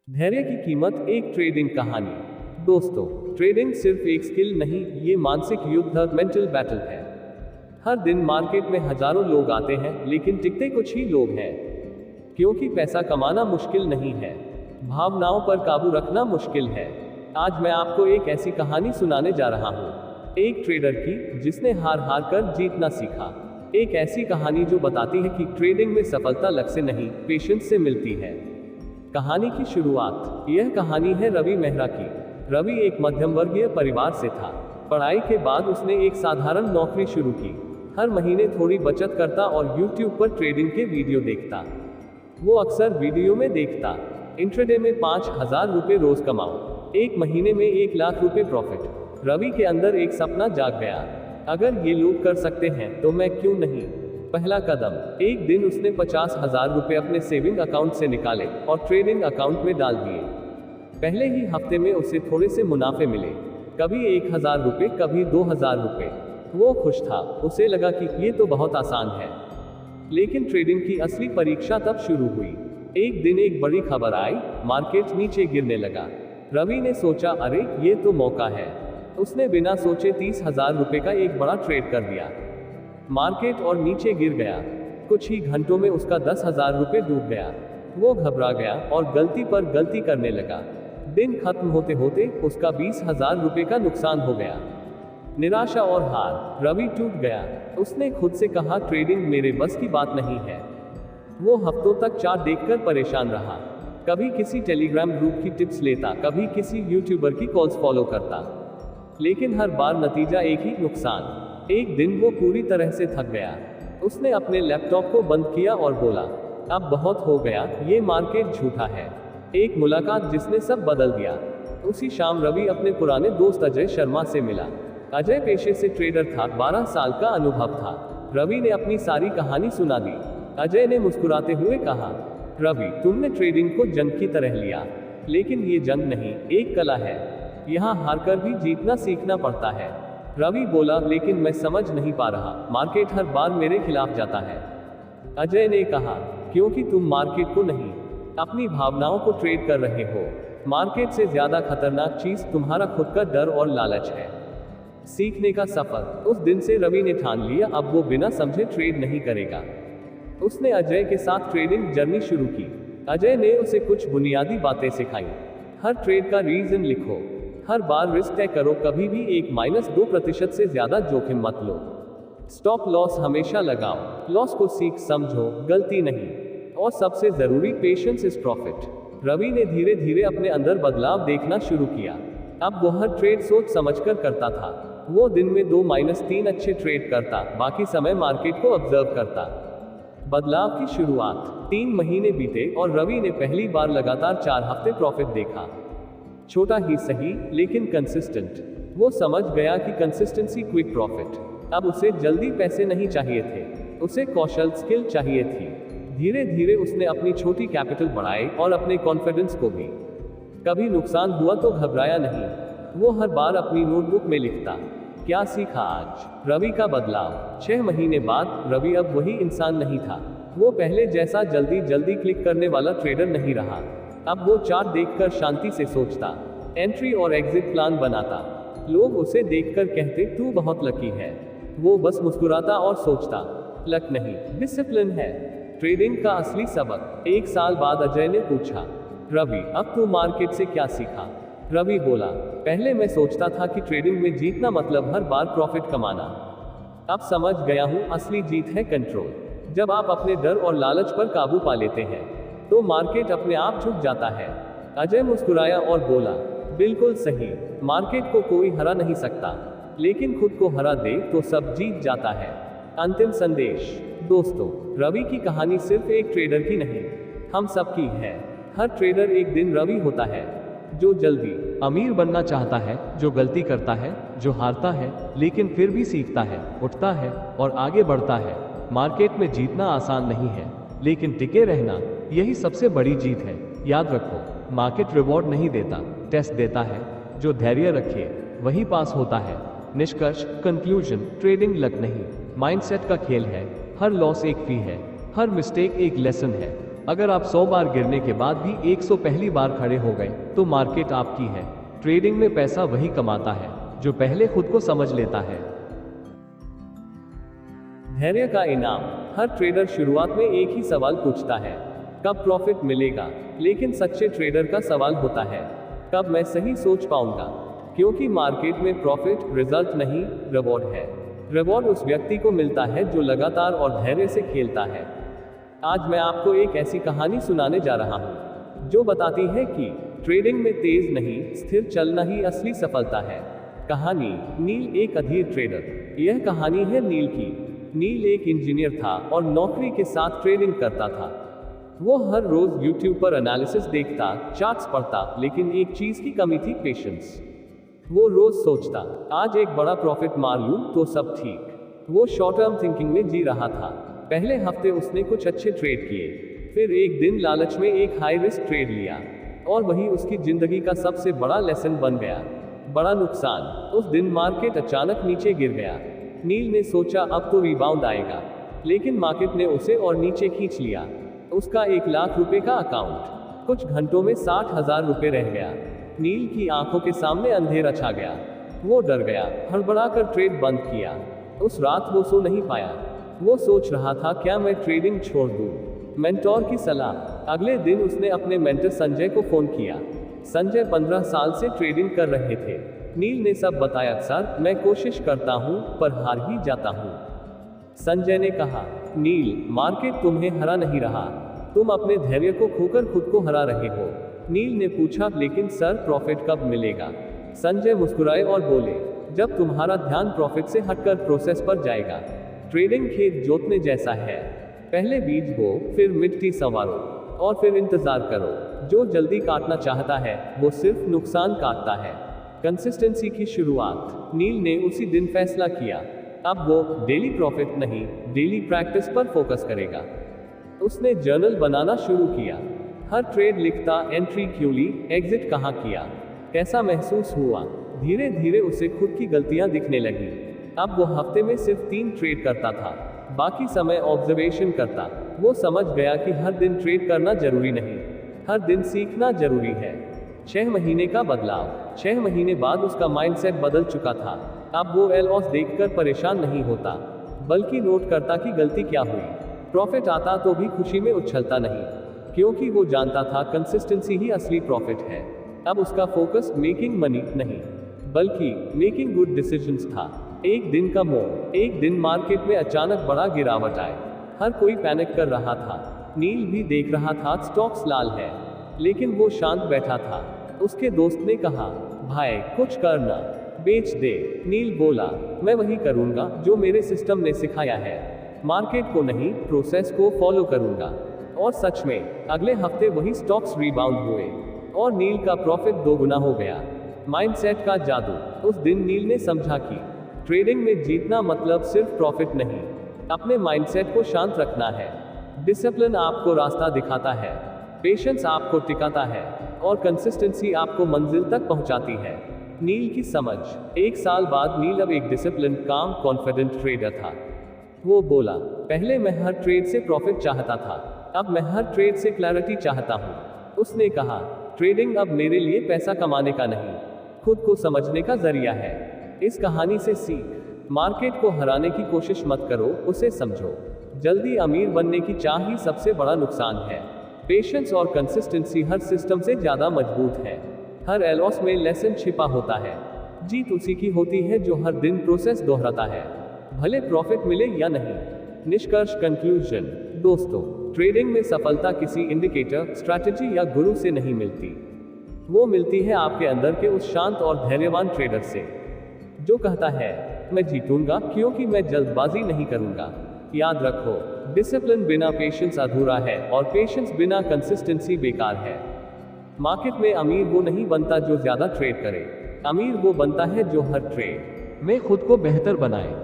धैर्य की कीमत, एक ट्रेडिंग कहानी। दोस्तों, ट्रेडिंग सिर्फ एक स्किल नहीं, ये मानसिक युद्ध, मेंटल बैटल है। हर दिन मार्केट में हजारों लोग आते हैं, लेकिन टिकते कुछ ही लोग हैं। क्योंकि पैसा कमाना मुश्किल नहीं है, भावनाओं पर काबू रखना मुश्किल है। आज मैं आपको एक ऐसी कहानी सुनाने जा रहा हूँ, एक ट्रेडर की जिसने हार हार कर जीतना सीखा। एक ऐसी कहानी जो बताती है कि ट्रेडिंग में सफलता लक से नहीं, पेशेंस से मिलती है। कहानी की शुरुआत। यह कहानी है रवि मेहरा की। रवि एक मध्यम वर्गीय परिवार से था। पढ़ाई के बाद उसने एक साधारण नौकरी शुरू की। हर महीने थोड़ी बचत करता और YouTube पर ट्रेडिंग के वीडियो देखता। वो अक्सर वीडियो में देखता, इंट्राडे में 5,000 रुपये रोज कमाओ, एक महीने में 1 लाख रुपये प्रॉफिट। रवि के अंदर एक सपना जाग गया, अगर ये लोग कर सकते हैं तो मैं क्यों नहीं। पहला कदम। एक दिन उसने 50,000 रुपये अपने सेविंग अकाउंट से निकाले और ट्रेडिंग अकाउंट में डाल दिए। पहले ही हफ्ते में उसे थोड़े से मुनाफे मिले, कभी 1,000 रुपये, कभी 2,000 रुपये। वो खुश था, उसे लगा कि ये तो बहुत आसान है। लेकिन ट्रेडिंग की असली परीक्षा तब शुरू हुई। एक दिन एक बड़ी खबर आई, मार्केट नीचे गिरने लगा। रवि ने सोचा, अरे ये तो मौका है। उसने बिना सोचे 30,000 रुपये का एक बड़ा ट्रेड कर दिया। मार्केट और नीचे गिर गया। कुछ ही घंटों में उसका 10,000 रुपये डूब गया। वो घबरा गया और गलती पर गलती करने लगा। दिन खत्म होते होते उसका 20,000 रुपये का नुकसान हो गया। निराशा और हार, रवि टूट गया। उसने खुद से कहा, ट्रेडिंग मेरे बस की बात नहीं है। वो हफ्तों तक चार्ट देखकर परेशान रहा। कभी किसी टेलीग्राम ग्रुप की टिप्स लेता, कभी किसी यूट्यूबर की कॉल्स फॉलो करता, लेकिन हर बार नतीजा एक ही, नुकसान। एक दिन वो पूरी तरह से थक गया। उसने अपने लैपटॉप को बंद किया और बोला, अब बहुत हो गया, ये मार्केट झूठा है। एक मुलाकात जिसने सब बदल दिया। उसी शाम रवि अपने पुराने दोस्त अजय शर्मा से मिला। अजय पेशे से ट्रेडर था, 12 साल का अनुभव था। रवि ने अपनी सारी कहानी सुना दी। अजय ने मुस्कुराते हुए कहा, रवि, तुमने ट्रेडिंग को जंग की तरह लिया, लेकिन ये जंग नहीं, एक कला है। यहाँ हारकर भी जीतना सीखना पड़ता है। रवि बोला, लेकिन मैं समझ नहीं पा रहा, मार्केट हर बार मेरे खिलाफ जाता है। अजय ने कहा, क्योंकि तुम मार्केट को नहीं, अपनी भावनाओं को ट्रेड कर रहे हो। मार्केट से ज्यादा खतरनाक चीज तुम्हारा खुद का डर और लालच है। सीखने का सफर। उस दिन से रवि ने ठान लिया, अब वो बिना समझे ट्रेड नहीं करेगा। उसने अजय के साथ ट्रेडिंग जर्नी शुरू की। अजय ने उसे कुछ बुनियादी बातें सिखाई। हर ट्रेड का रीजन लिखो, हर बार रिस्क तय करो, कभी भी 1-2% से ज्यादा जोखिम मत लो। स्टॉप लॉस हमेशा लगाओ, लॉस को सीख समझो, गलती नहीं। और सबसे जरूरी, पेशेंस इज प्रॉफिट। रवि ने धीरे धीरे अपने अंदर बदलाव देखना शुरू किया। अब वो हर ट्रेड सोच समझकर करता था। वो दिन में 2-3 अच्छे ट्रेड करता, बाकी समय मार्केट को ऑब्जर्व करता। बदलाव की शुरुआत। 3 महीने बीते और रवि ने पहली बार लगातार 4 हफ्ते प्रॉफिट देखा। छोटा ही सही, लेकिन कंसिस्टेंट। वो समझ गया कि कंसिस्टेंसी क्विक प्रॉफिट। अब उसे जल्दी पैसे नहीं चाहिए थे, उसे कौशल, स्किल चाहिए थी। धीरे धीरे उसने अपनी छोटी कैपिटल बढ़ाई और अपने कॉन्फिडेंस को भी। कभी नुकसान हुआ तो घबराया नहीं। वो हर बार अपनी नोटबुक में लिखता, क्या सीखा आज। रवि का बदलाव। 6 महीने बाद रवि अब वही इंसान नहीं था। वो पहले जैसा जल्दी जल्दी क्लिक करने वाला ट्रेडर नहीं रहा। अब वो चार्ट देखकर शांति से सोचता, एंट्री और एग्जिट प्लान बनाता। लोग उसे देखकर कहते, तू बहुत लकी है। वो बस मुस्कुराता और सोचता, लक नहीं, डिसिप्लिन है। ट्रेडिंग का असली सबक। 1 साल बाद अजय ने पूछा, रवि, अब तू मार्केट से क्या सीखा। रवि बोला, पहले मैं सोचता था कि ट्रेडिंग में जीतना मतलब हर बार प्रॉफिट कमाना। अब समझ गया हूँ, असली जीत है कंट्रोल। जब आप अपने डर और लालच पर काबू पा लेते हैं तो मार्केट अपने आप झुक जाता है। अजय मुस्कुराया और बोला, बिल्कुल सही, मार्केट को कोई हरा नहीं सकता, लेकिन खुद को हरा दे तो सब जीत जाता है। अंतिम संदेश। दोस्तों, रवि की कहानी सिर्फ एक ट्रेडर की नहीं, हम सबकी है। हर ट्रेडर एक दिन रवि होता है, जो जल्दी अमीर बनना चाहता है, जो गलती करता है, जो हारता है, लेकिन फिर भी सीखता है, उठता है और आगे बढ़ता है। मार्केट में जीतना आसान नहीं है, लेकिन टिके रहना, यही सबसे बड़ी जीत है। याद रखो, मार्केट रिवॉर्ड नहीं देता, टेस्ट देता है। जो धैर्य रखे वही पास होता है। निष्कर्ष, कंक्लूजन, ट्रेडिंग लक नहीं, माइंडसेट का खेल है। हर लॉस एक फी है, हर मिस्टेक एक लेसन है। अगर आप 100 बार गिरने के बाद भी 100 पहली बार खड़े हो गए तो मार्केट आपकी है। ट्रेडिंग में पैसा वही कमाता है जो पहले खुद को समझ लेता है। धैर्य का इनाम। हर ट्रेडर शुरुआत में एक ही सवाल पूछता है, कब प्रॉफिट मिलेगा। लेकिन सच्चे ट्रेडर का सवाल होता है, कब मैं सही सोच पाऊंगा। क्योंकि मार्केट में प्रॉफिट रिजल्ट नहीं, रिवॉर्ड है। रिवॉर्ड उस व्यक्ति को मिलता है जो लगातार और धैर्य से खेलता है। आज मैं आपको एक ऐसी कहानी सुनाने जा रहा हूं जो बताती है कि ट्रेडिंग में तेज नहीं, स्थिर चलना ही असली सफलता है। कहानी, नील एक अधीर ट्रेडर। यह कहानी है नील की। नील एक इंजीनियर था और नौकरी के साथ ट्रेडिंग करता था। वो हर रोज यूट्यूब पर एनालिसिस देखता, चार्ट्स पढ़ता, लेकिन एक चीज की कमी थी, पेशेंस। वो रोज सोचता, आज एक बड़ा प्रॉफिट मार लूं तो सब ठीक। वो शॉर्ट टर्म थिंकिंग में जी रहा था। पहले हफ्ते उसने कुछ अच्छे ट्रेड किए, फिर एक दिन लालच में एक हाई रिस्क ट्रेड लिया और वही उसकी जिंदगी का सबसे बड़ा लेसन बन गया। बड़ा नुकसान। उस दिन मार्केट अचानक नीचे गिर गया। नील ने सोचा अब तो रिबाउंड आएगा, लेकिन मार्केट ने उसे और नीचे खींच लिया। उसका 1 लाख रुपए का अकाउंट कुछ घंटों में 60,000 रुपए रह गया। नील की आंखों के सामने अंधेरा छा गया। वो डर गया, हड़बड़ाकर ट्रेड बंद किया। उस रात वो सो नहीं पाया। वो सोच रहा था, क्या मैं ट्रेडिंग छोड़ दूं? मेंटोर की सलाह। अगले दिन उसने अपने मेंटर संजय को फोन किया। संजय 15 साल से ट्रेडिंग कर रहे थे। नील ने सब बताया, सर मैं कोशिश करता हूं पर हार ही जाता हूं। संजय ने कहा, नील मार्केट तुम्हें हरा नहीं रहा, तुम अपने धैर्य को खोकर खुद को हरा रहे हो। नील ने पूछा, लेकिन सर प्रॉफिट कब मिलेगा? संजय मुस्कुराए और बोले, जब तुम्हारा ध्यान प्रॉफिट से हटकर प्रोसेस पर जाएगा। ट्रेडिंग खेत जोतने जैसा है। पहले बीज बो, फिर मिट्टी संवारो और फिर इंतजार करो। जो जल्दी काटना चाहता है वो सिर्फ नुकसान काटता है। कंसिस्टेंसी की शुरुआत। नील ने उसी दिन फैसला किया, अब वो डेली प्रॉफिट नहीं, डेली प्रैक्टिस पर फोकस करेगा। उसने जर्नल बनाना शुरू किया। हर ट्रेड लिखता, एंट्री क्यों ली, एग्जिट कहाँ किया, कैसा महसूस हुआ। धीरे धीरे उसे खुद की गलतियां दिखने लगी। अब वो हफ्ते में सिर्फ 3 ट्रेड करता था, बाकी समय ऑब्जर्वेशन करता। वो समझ गया कि हर दिन ट्रेड करना जरूरी नहीं, हर दिन सीखना जरूरी है। 6 महीने का बदलाव। 6 महीने बाद उसका माइंडसेट बदल चुका था। अब वो लॉस देखकर परेशान नहीं होता, बल्कि नोट करता कि गलती क्या हुई। प्रॉफिट आता तो भी खुशी में उछलता नहीं, क्योंकि वो जानता था कंसिस्टेंसी ही असली प्रॉफिट है। अब उसका फोकस मेकिंग मनी नहीं, बल्कि मेकिंग गुड डिसीजंस था। एक दिन का मोड़। एक दिन मार्केट में अचानक बड़ा गिरावट आए। हर कोई पैनिक कर रहा था। नील भी देख रहा था स्टॉक्स लाल है, लेकिन वो शांत बैठा था। उसके दोस्त ने कहा, भाई कुछ करना, बेच दे। नील बोला, मैं वही करूंगा जो मेरे सिस्टम ने सिखाया है, मार्केट को नहीं, प्रोसेस को फॉलो करूंगा। और सच में अगले हफ्ते वही स्टॉक्स रिबाउंड हुए और नील का प्रॉफिट 2 गुना हो गया। माइंडसेट का जादू। उस दिन नील ने समझा कि ट्रेडिंग में जीतना मतलब सिर्फ प्रॉफिट नहीं, अपने माइंडसेट को शांत रखना है। डिसिप्लिन आपको रास्ता दिखाता है, पेशेंस आपको टिकाता है और कंसिस्टेंसी आपको मंजिल तक पहुंचाती है। नील की समझ। 1 साल बाद नील अब एक डिसिप्लिन, काम, कॉन्फिडेंट ट्रेडर था। वो बोला, पहले मैं हर ट्रेड से प्रॉफिट चाहता था, अब मैं हर ट्रेड से क्लैरिटी चाहता हूँ। उसने कहा, ट्रेडिंग अब मेरे लिए पैसा कमाने का नहीं, खुद को समझने का जरिया है। इस कहानी से सीख। मार्केट को हराने की कोशिश मत करो, उसे समझो। जल्दी अमीर बनने की चाह ही सबसे बड़ा नुकसान है। पेशेंस और कंसिस्टेंसी हर सिस्टम से ज्यादा मजबूत है। हर लॉस में लेसन छिपा होता है। जीत उसी की होती है जो हर दिन प्रोसेस दोहराता है, भले प्रॉफिट मिले या नहीं। निष्कर्ष, कंक्लूजन। दोस्तों, ट्रेडिंग में सफलता किसी इंडिकेटर, स्ट्रैटेजी या गुरु से नहीं मिलती। वो मिलती है आपके अंदर के उस शांत और धैर्यवान ट्रेडर से, जो कहता है, मैं जीतूंगा क्योंकि मैं जल्दबाजी नहीं करूंगा। याद रखो, डिसिप्लिन बिना पेशेंस अधूरा है और पेशेंस बिना कंसिस्टेंसी बेकार है। मार्केट में अमीर वो नहीं बनता जो ज्यादा ट्रेड करे, अमीर वो बनता है जो हर ट्रेड में खुद को बेहतर बनाए।